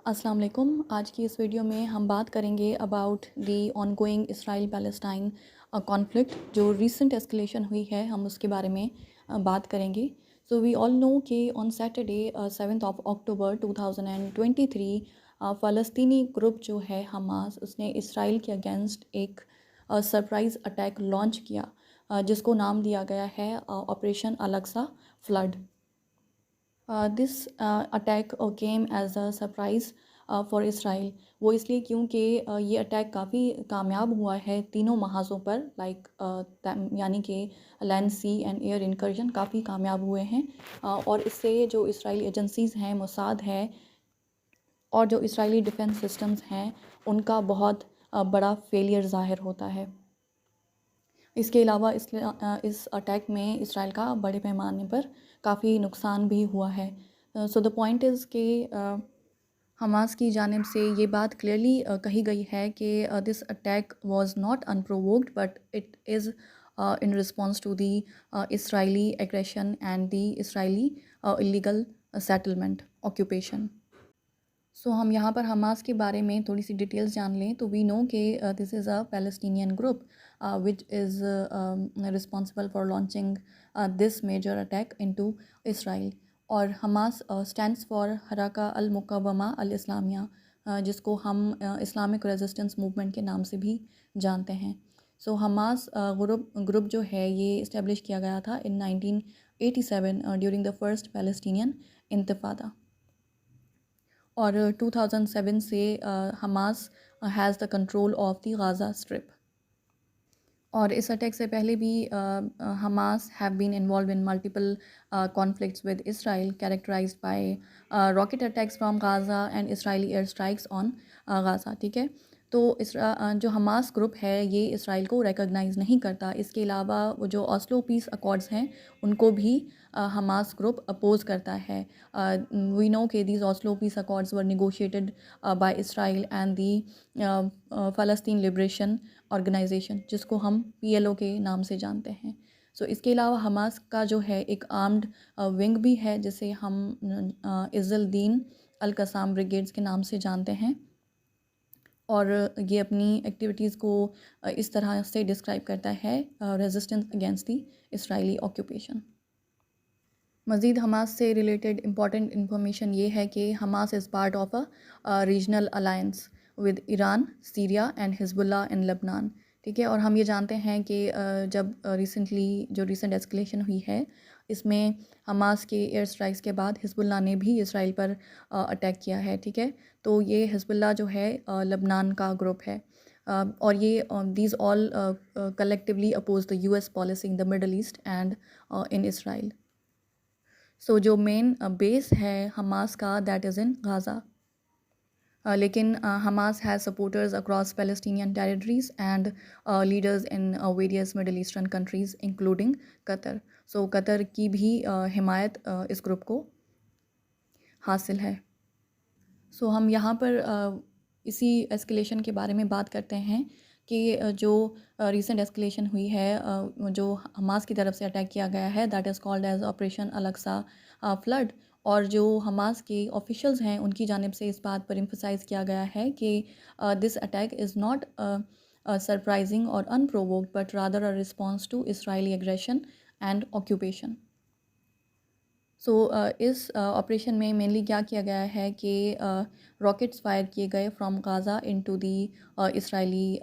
अस्सलाम वालेकुम। आज की इस वीडियो में हम बात करेंगे about the ongoing Israel Palestine conflict. जो रीसेंट एस्केलेशन हुई है हम उसके बारे में बात करेंगे। सो वी ऑल नो कि ऑन सैटरडे 7 अक्टूबर 2023 फ़लस्तीनी ग्रुप जो है हमास उसने इसराइल के अगेंस्ट एक सरप्राइज़ अटैक लॉन्च किया, जिसको नाम दिया गया है operation Al Aqsa flood. This attack came as a surprise for Israel. वो इसलिए क्योंकि ये अटैक काफ़ी कामयाब हुआ है तीनों महाज़ों पर, यानी कि land, sea and air incursion काफ़ी कामयाब हुए हैं। और इससे जो इसराइली एजेंसीज़ हैं, मोसाद है और जो इसराइली डिफेंस सिस्टम्स हैं उनका बहुत बड़ा फेलियर ज़ाहिर होता है। इसके अलावा इस अटैक में इसराइल का बड़े पैमाने पर काफ़ी नुकसान भी हुआ है। सो द पॉइंट इज़ कि हमास की जानिब से ये बात क्लियरली कही गई है कि this attack was not unprovoked but it is in response to the Israeli aggression and the Israeli illegal settlement occupation. So हम यहाँ पर हमास के बारे में थोड़ी सी डिटेल्स जान लें तो वी नो कि this is a Palestinian group which is responsible for launching this major attack into Israel. और हमास स्टैंड्स फॉर हराका अल मुक़व्वमा अल इस्लामिया, जिसको हम इस्लामिक रेजिस्टेंस मूवमेंट के नाम से भी जानते हैं। सो हमास ग्रुप जो है ये इस्टेब्लिश किया गया था in 1987 during the first Palestinian intifada. और 2007 से Hamas has the control of the Gaza strip. और इस अटैक से पहले भी Hamas have been involve in multiple conflicts with Israel characterised by rocket attacks from Gaza and Israeli air strikes on Gaza. ठीक है, तो जो हमास ग्रुप है ये इसराइल को रिकॉग्नाइज़ नहीं करता। इसके अलावा वो जो ऑस्लो पीस अकॉर्ड्स हैं उनको भी हमास ग्रुप अपोज करता है। वी नो कि these Oslo peace accords were negotiated by Israel and the फ़लस्तीन लिबरेशन ऑर्गेनाइजेशन, जिसको हम PLO के नाम से जानते हैं। सो इसके अलावा हमास का जो है एक आर्म्ड विंग भी है जिसे हम इज़्ज़ुल-दीन अल-क़स्साम ब्रिगेड्स के नाम से जानते हैं। और ये अपनी एक्टिविटीज़ को इस तरह से डिस्क्राइब करता है, resistance against the Israeli occupation. मज़ीद हमास से रिलेटेड इम्पॉर्टेंट इन्फॉर्मेशन ये है कि Hamas is part of a regional alliance with Iran, Syria and Hezbollah in लबनान। ठीक है, और हम ये जानते हैं कि जब रिसेंटली जो रीसेंट एस्केलेशन हुई है इसमें हमास के एयर स्ट्राइक्स के बाद हिज़्बुल्लाह ने भी इसराइल पर अटैक किया है। ठीक है, तो ये हिज़्बुल्लाह जो है लबनान का ग्रुप है। और ये these all collectively oppose the US policy in the Middle East and in Israel. So जो मेन बेस है हमास का दैट इज़ इन गाज़ा। लेकिन Hamas has supporters across Palestinian territories and leaders in various Middle Eastern countries including Qatar. So Qatar की भी हिमायत इस group को हासिल है। सो हम यहाँ पर इसी एस्केलेशन के बारे में बात करते हैं कि जो रीसेंट एस्केलेशन हुई है, जो हमास की तरफ से अटैक किया गया है that is called as operation Al Aqsa flood. और जो हमास के ऑफिशियल्स हैं उनकी जानिब से इस बात पर एम्फसाइज़ किया गया है कि this attack is not surprising और unprovoked but rather a response to Israeli aggression and occupation. So इस ऑपरेशन में मेनली क्या किया गया है कि रॉकेट्स फायर किए गए from Gaza into the Israeli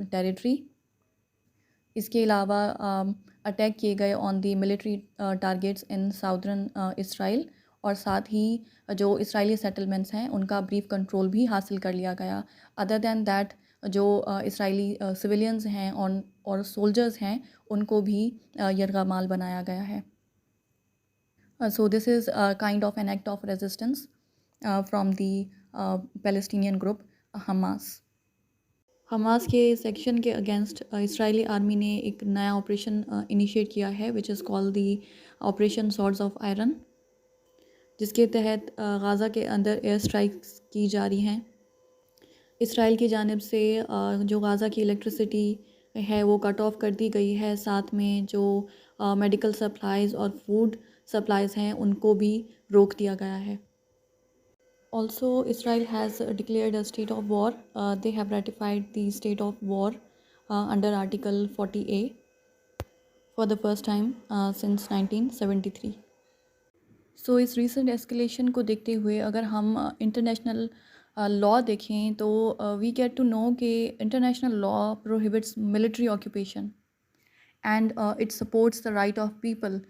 territory. इसके अलावा अटैक किए गए on the military targets in southern Israel. और साथ ही जो इसराइली सेटलमेंट्स हैं उनका ब्रीफ कंट्रोल भी हासिल कर लिया गया। अदर दैन दैट जो इसराइली सिविलियंस हैं और सोल्जर्स हैं उनको भी यरगमाल बनाया गया है। So this is a kind of an act of resistance from the Palestinian group Hamas. Hamas के सेक्शन के अगेंस्ट इसराइली आर्मी ने एक नया ऑपरेशन इनिशिएट किया है which is called the operation swords of iron, जिसके तहत गाज़ा के अंदर एयर स्ट्राइक्स की जा रही हैं। इसराइल की जानिब से जो गाज़ा की इलेक्ट्रिसिटी है वो कट ऑफ कर दी गई है। साथ में जो मेडिकल सप्लाइज़ और फूड सप्लाइज़ हैं उनको भी रोक दिया गया है। Also, Israel has declared a state of war. They have ratified the state of war under Article 40A for the first time since 1973. सो इस रिसेंट एस्केलेशन को देखते हुए अगर हम इंटरनेशनल लॉ देखें तो वी गेट टू नो कि international law prohibits military occupation and it supports the right of people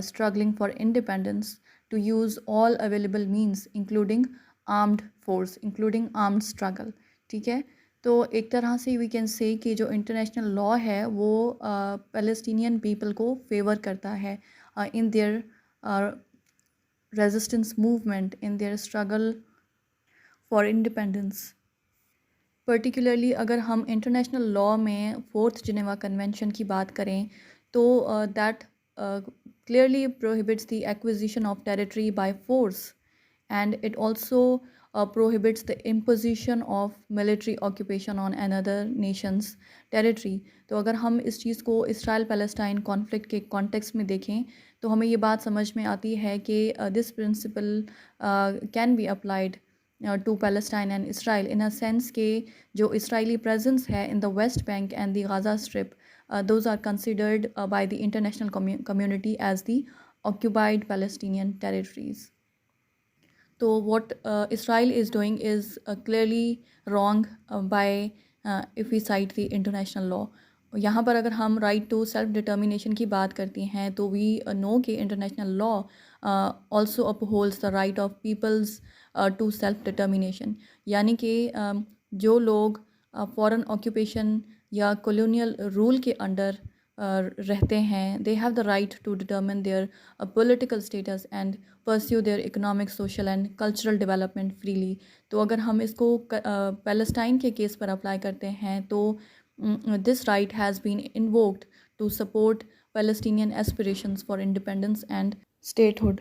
struggling for independence to use all available means including armed force including armed struggle. ठीक है, तो एक तरह से we can say कि जो international law है वो पैलेस्टीनियन पीपल को फेवर करता है in their resistance movement, in their struggle for independence. Particularly अगर हम इंटरनेशनल लॉ में फोर्थ जिनेवा कन्वेंशन की बात करें तो that clearly prohibits the acquisition of territory by force and it also prohibits the imposition of military occupation on another nation's territory. तो अगर हम इस चीज़ को इसराइल पैलेस्टाइन कॉन्फ्लिक्ट के कॉन्टेक्स्ट में देखें तो हमें ये बात समझ में आती है कि this principle can be applied to Palestine and Israel in a sense के जो Israeli presence है in the West Bank and the Gaza Strip, those are considered by the international community as the occupied Palestinian territories. So what Israel is doing is clearly wrong by if we cite the international law. यहाँ पर अगर हम right to self determination की बात करती हैं तो we know कि international law also upholds the right of peoples to self determination, यानी कि जो लोग फॉरेन ऑक्यूपेशन या कॉलोनियल रूल के अंडर रहते हैं, they have the right to determine their political status and pursue their economic, social and cultural development freely. तो अगर हम इसको पैलेस्टाइन के केस पर अप्लाई करते हैं तो this right has been invoked to support Palestinian aspirations for independence and statehood.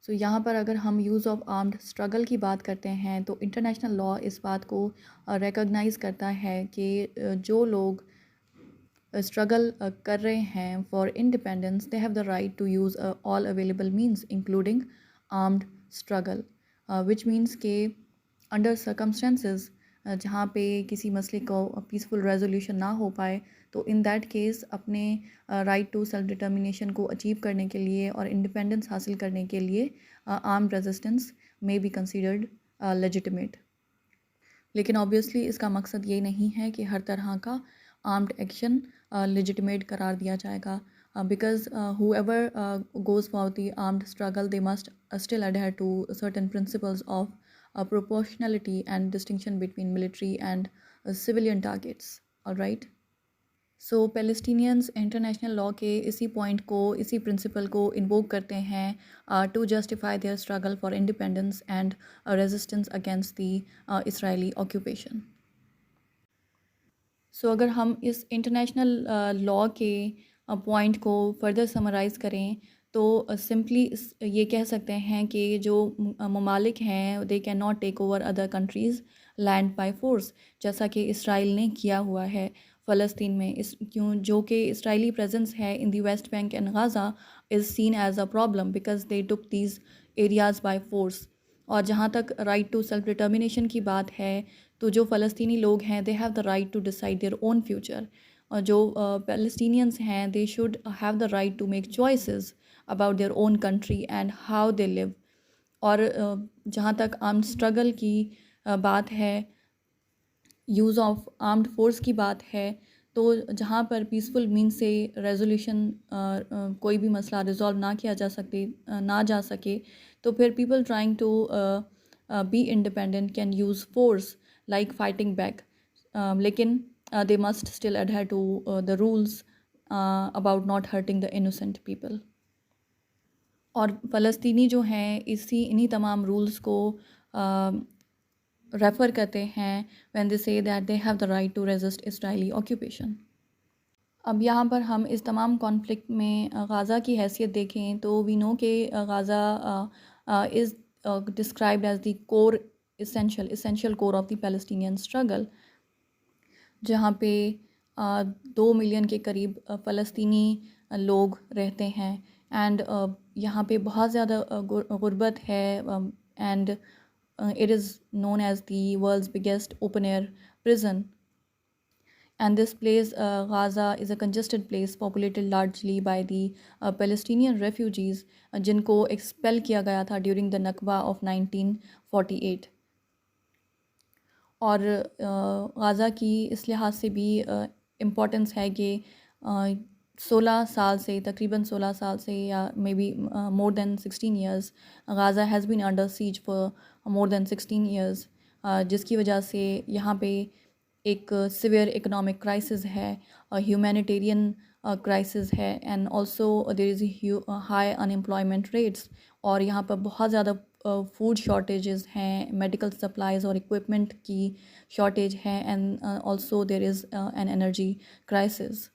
So यहाँ पर अगर हम यूज़ ऑफ आर्म्ड स्ट्रगल की बात करते हैं तो इंटरनेशनल लॉ इस बात को रिकॉग्नाइज़ करता है कि जो लोग स्ट्रगल कर रहे हैं for independence, they have the right to use all available means including armed struggle, which means के अंडर सर्कमस्टेंसेस जहाँ पे किसी मसले को पीसफुल रेजोल्यूशन ना हो पाए तो इन दैट केस अपने राइट टू सेल्फ डिटर्मिनेशन को अचीव करने के लिए और इंडिपेंडेंस हासिल करने के लिए armed resistance may be considered legitimate. लेकिन ऑब्वियसली इसका मकसद ये नहीं है कि हर तरह का आर्म्ड एक्शन लेजिटिमेट करार दिया जाएगा, because whoever goes for the armed struggle, they must still adhere to certain principles of proportionality and distinction between military and civilian targets. All right. So Palestinians international law के इसी point को, इसी principal को invoke करते हैं to justify their struggle for independence and resistance against the Israeli occupation. So अगर हम इस इंटरनेशनल लॉ के पॉइंट को फर्दर समराइज़ करें तो सिंपली ये कह सकते हैं कि जो ममालिक हैं they can not take over other countries land by force, जैसा कि इसराइल ने किया हुआ है फ़लस्तीन में। इस क्यों जो कि इसराइली प्रेजेंस है in the West Bank and Gaza is seen as a problem because they took these areas by force. और जहाँ तक राइट टू सेल्फ डिटर्मिनेशन की बात है तो जो फ़लस्तीनी लोग हैं they have the right to decide their own future, और जो पैलेस्टीनियंस हैं they should have the right to make choices about their own country and how they live. और जहाँ तक आर्म्ड स्ट्रगल की बात है, यूज़ ऑफ आर्म्ड फोर्स की बात है, तो जहाँ पर पीसफुल मीन से रेजोल्यूशन कोई भी मसला रिजॉल्व ना जा सके तो फिर people trying to be independent can use force like fighting back, लेकिन they must still adhere to the rules about not hurting the innocent people. और फ़लस्तीनी जो हैं इन्हीं तमाम रूल्स को रेफ़र करते हैं when they say that they have the right to resist Israeli occupation. अब यहाँ पर हम इस तमाम कॉन्फ्लिक्ट में गाज़ा की हैसियत देखें तो वी नो कि Gaza is described as the core essential core of the Palestinian struggle, जहाँ पे 2 मिलियन के करीब फ़लस्तीनी लोग रहते हैं एंड यहाँ पे बहुत ज़्यादा गुर्बत है, and it is known as the world's biggest open-air prison. And this place, Gaza, is a congested place populated largely by the Palestinian refugees जिनको expel किया गया था during the Nakba of 1948. और गाज़ा की इस लिहाज से भी इम्पोर्टेंस है कि 16 साल से, तकरीबन 16 साल से, या maybe more than 16 years, Gaza has been under siege for more than 16 years, जिसकी वजह से यहाँ पे एक सिवियर इकोनॉमिक क्राइसिस है, ह्यूमैनिटेरियन क्राइसिस है, and also there is high unemployment rates, और यहाँ पर बहुत ज़्यादा फूड शॉर्टेजेस हैं, मेडिकल सप्लाइज़ और इक्विपमेंट की शॉर्टेज है, and also there is an energy crisis.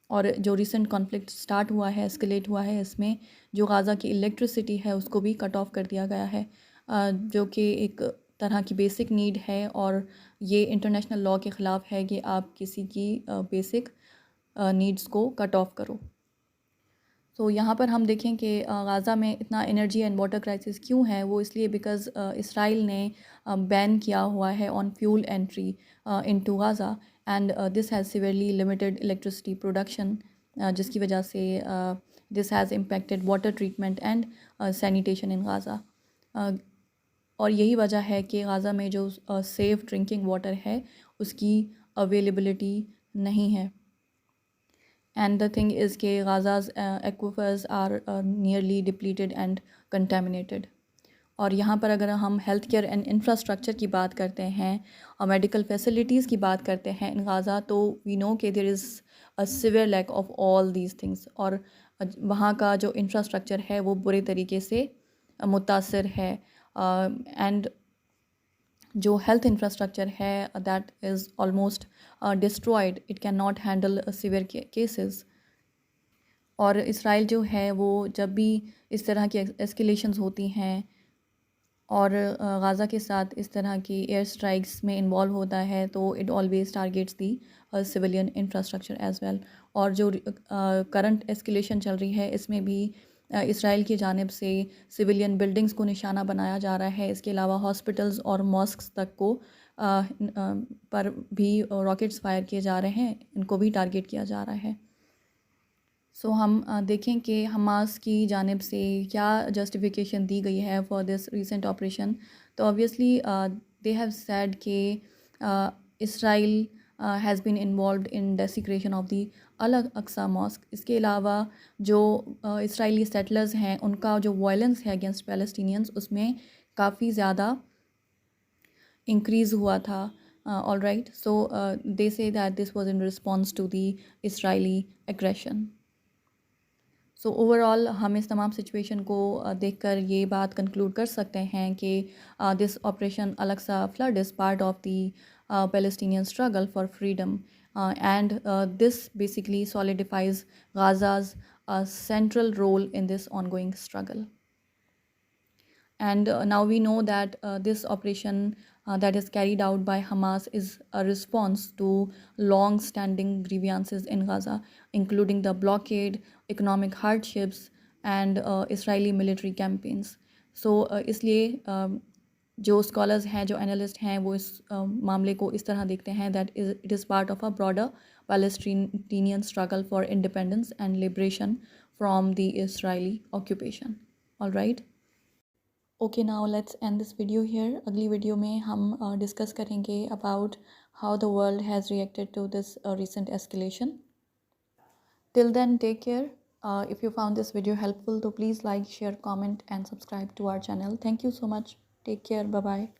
और जो रिसेंट कॉन्फ्लिक्ट स्टार्ट हुआ है, एस्केलेट हुआ है, इसमें जो गाज़ा की इलेक्ट्रिसिटी है उसको भी कट ऑफ कर दिया गया है, जो कि एक तरह की बेसिक नीड है, और ये इंटरनेशनल लॉ के ख़िलाफ़ है कि आप किसी की बेसिक नीड्स को कट ऑफ करो. तो यहाँ पर हम देखें कि गाज़ा में इतना एनर्जी एंड वाटर क्राइसिस क्यों है. वो इसलिए बिकॉज़ इसराइल ने बैन किया हुआ है on fuel entry into Gaza, and this has severely limited electricity production, जिसकी वजह से this has impacted water treatment and sanitation in Gaza. और यही वजह है कि गाज़ा में जो सेफ़ ड्रिंकिंग वाटर है उसकी अवेलेबिलिटी नहीं है. And the thing is कि Gaza's aquifers are nearly depleted and contaminated. और यहाँ पर अगर हम हेल्थ केयर एंड इंफ्रास्ट्रक्चर की बात करते हैं और मेडिकल फैसिलिटीज़ की बात करते हैं इन गाज़ा, तो वी नो कि there is a severe lack of all these things, और वहाँ का जो इंफ्रास्ट्रक्चर है वो बुरे तरीके से मुतासर है, एंड जो हेल्थ इंफ्रास्ट्रक्चर है that is almost destroyed. It can not handle severe cases. और इसराइल जो है वो जब भी इस तरह की एस्केलेशंस होती हैं और गाज़ा के साथ इस तरह की एयर स्ट्राइक्स में इन्वॉल्व होता है, तो it always targets the civilian infrastructure as well. और जो करंट एस्केलेशन चल रही है इसमें भी इसराइल की जानिब से सिविलियन बिल्डिंग्स को निशाना बनाया जा रहा है. इसके अलावा हॉस्पिटल्स और मॉस्क्स तक को पर भी रॉकेट्स फायर किए जा रहे हैं, इनको भी टारगेट किया जा रहा है. सो हम देखें कि हमास की जानिब से क्या जस्टिफिकेशन दी गई है फॉर दिस रिसेंट ऑपरेशन. तो ऑब्वियसली दे हैव सेड कि Israel has been involved in desecration of the Al Aqsa mosque. इसके अलावा जो इसराइली सेटलर्स हैं उनका जो वायलेंस है अगेंस्ट पैलेस्टीनियंस उसमें काफ़ी ज़्यादा इंक्रीज़ हुआ था. All right, so they say that this was in response to the Israeli aggression. So overall हम इस तमाम सिचुएशन को देखकर ये बात कंक्लूड कर सकते हैं कि this operation Al Aqsa flood is part of the Palestinian struggle for freedom, and this basically solidifies Gaza's central role in this ongoing struggle. And now we know that this operation that is carried out by Hamas is a response to long-standing grievances in Gaza, including the blockade, economic hardships, and Israeli military campaigns. So इसलिए जो scholars हैं, जो analyst हैं, वो इस मामले को इस तरह देखते हैं that it is part of a broader Palestinian struggle for independence and liberation from the Israeli occupation. All right, okay, now let's end this video here. अगली वीडियो में हम डिस्कस करेंगे about how the world has reacted to this recent escalation. Till then, take care. If you found this video helpful, तो please like, share, comment and subscribe to our channel. Thank you so much. Take care. Bye bye.